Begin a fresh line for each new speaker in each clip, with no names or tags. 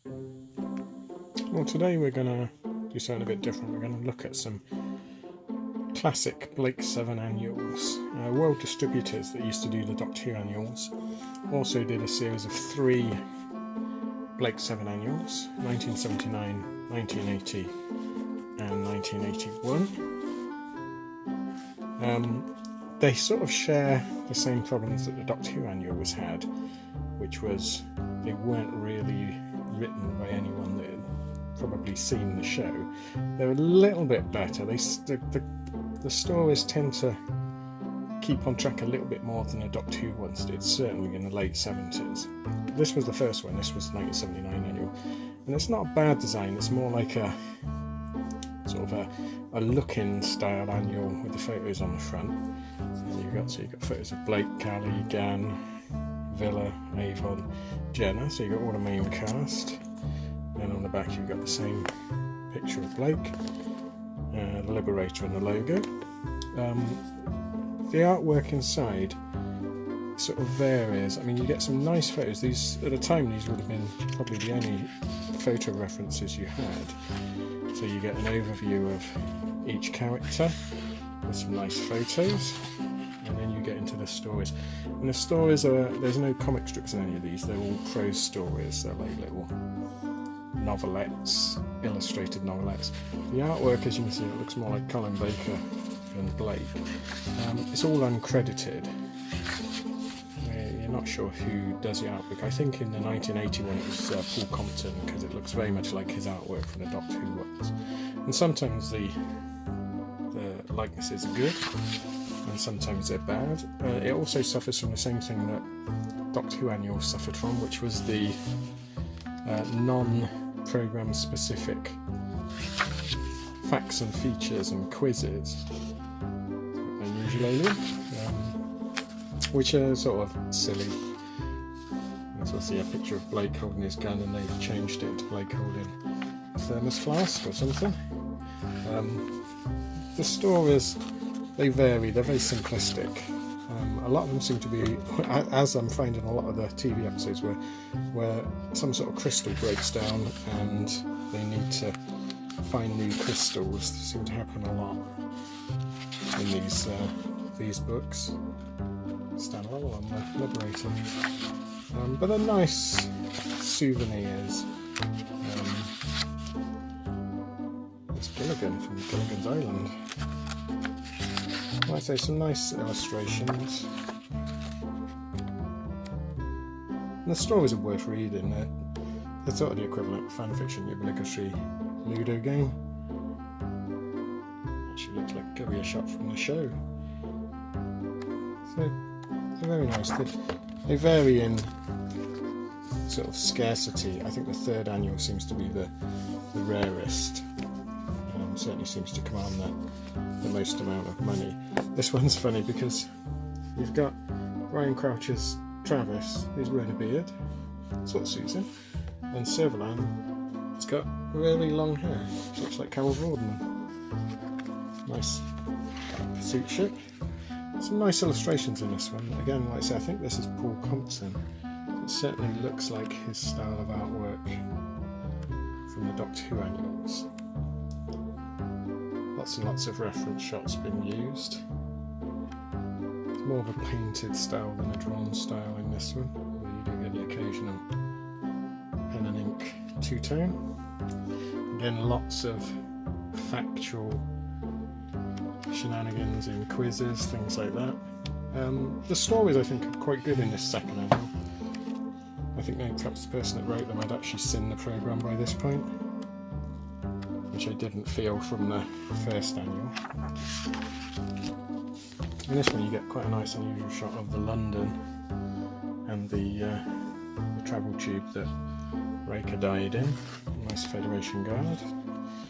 Well, today we're going to do something a bit different. We're going to look at some classic Blake 7 annuals. World Distributors, that used to do the Doctor Who annuals, also did a series of 3 Blake 7 annuals: 1979, 1980 and 1981. They sort of share the same problems that the Doctor Who annuals had, which was they weren't really written by anyone that had probably seen the show. They're a little bit better. The stories tend to keep on track a little bit more than the Doctor Who ones did, certainly in the late 70s. This was the first one. This was 1979 annual, and it's not a bad design. It's more like a sort of a look-in style annual with the photos on the front. So you've got photos of Blake, Callie, Gan, Villa, Avon, Jenna. So you've got all the main cast. And on the back you've got the same picture of Blake, the Liberator and the logo. The artwork inside sort of varies. I mean, you get some nice photos. These, at the time, these would have been probably the only photo references you had. So you get an overview of each character with some nice photos, and then you get into the stories. And the stories there's no comic strips in any of these. They're all prose stories. They're like little novelettes, illustrated novelettes. The artwork, as you can see, it looks more like Colin Baker than Blake. It's all uncredited. You're not sure who does the artwork. I think in the 1981 it was Paul Compton, because it looks very much like his artwork from the Doctor Who ones. And sometimes the likenesses are good, and sometimes they're bad. It also suffers from the same thing that Doctor Who annual suffered from, which was the non-program specific facts and features and quizzes, Unusual Alien, which are sort of silly. As we'll see a picture of Blake holding his gun, and they've changed it to Blake holding a thermos flask or something. The stories, they vary, they're very simplistic. A lot of them seem to be, as I'm finding a lot of the TV episodes, where some sort of crystal breaks down and they need to find new crystals. They seem to happen a lot in these books. Stand level on the Liberator. But they're nice souvenirs. It's Gilligan from Gilligan's Island. Like I say, some nice illustrations. And the stories are worth reading. They're sort of the equivalent of fanfiction, the obligatory Ludo game. Actually looks like could be a shot from the show. So they're very nice. They vary in sort of scarcity. I think the 3rd annual seems to be the rarest. Certainly seems to command the most amount of money. This one's funny because you've got Ryan Crouch's Travis, who's grown a beard, sort of suits him, and Silverland has got really long hair, which looks like Carol Vorderman. Nice pursuit ship. Some nice illustrations in this one. Again, like I say, I think this is Paul Compton. It certainly looks like his style of artwork from the Doctor Who annuals. Lots and lots of reference shots been used. It's more of a painted style than a drawn style in this one, where you do get the occasional pen and ink two-tone. Again, lots of factual shenanigans in quizzes, things like that. The stories, I think, are quite good in this 2nd annual. I think perhaps the person that wrote them had actually seen the programme by this point, which I didn't feel from the 1st annual. In this one you get quite a nice unusual shot of the London and the travel tube that Raker died in. Nice Federation Guard.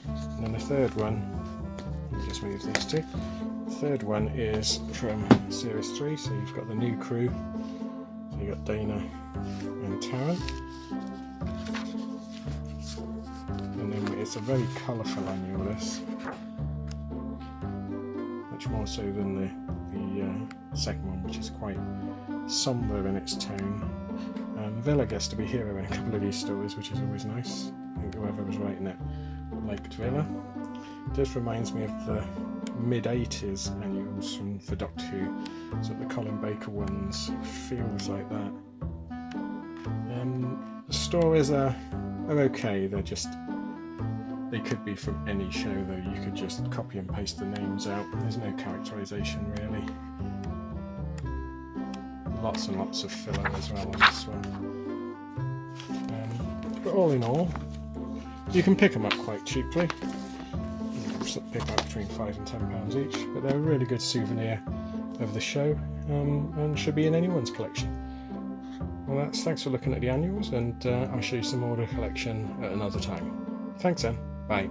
And then the 3rd one, let me just move these two. The 3rd one is from Series 3, so you've got the new crew. So you've got Dana and Tarrant. And then it's a very colourful annual, this. Much more so than the 2nd one, which is quite sombre in its tone. Villa gets to be hero in a couple of these stories, which is always nice. I think whoever was writing it liked Villa. It just reminds me of the mid-80s annuals for Doctor Who, so the Colin Baker ones feels like that. The stories are okay, they could be from any show though, you could just copy and paste the names out, there's no characterisation really. Lots and lots of filler as well on this one. But all in all, you can pick them up quite cheaply. You pick them up between £5 and £10 each, but they're a really good souvenir of the show, and should be in anyone's collection. Well, thanks for looking at the annuals, and I'll show you some more of the collection at another time. Thanks then, bye.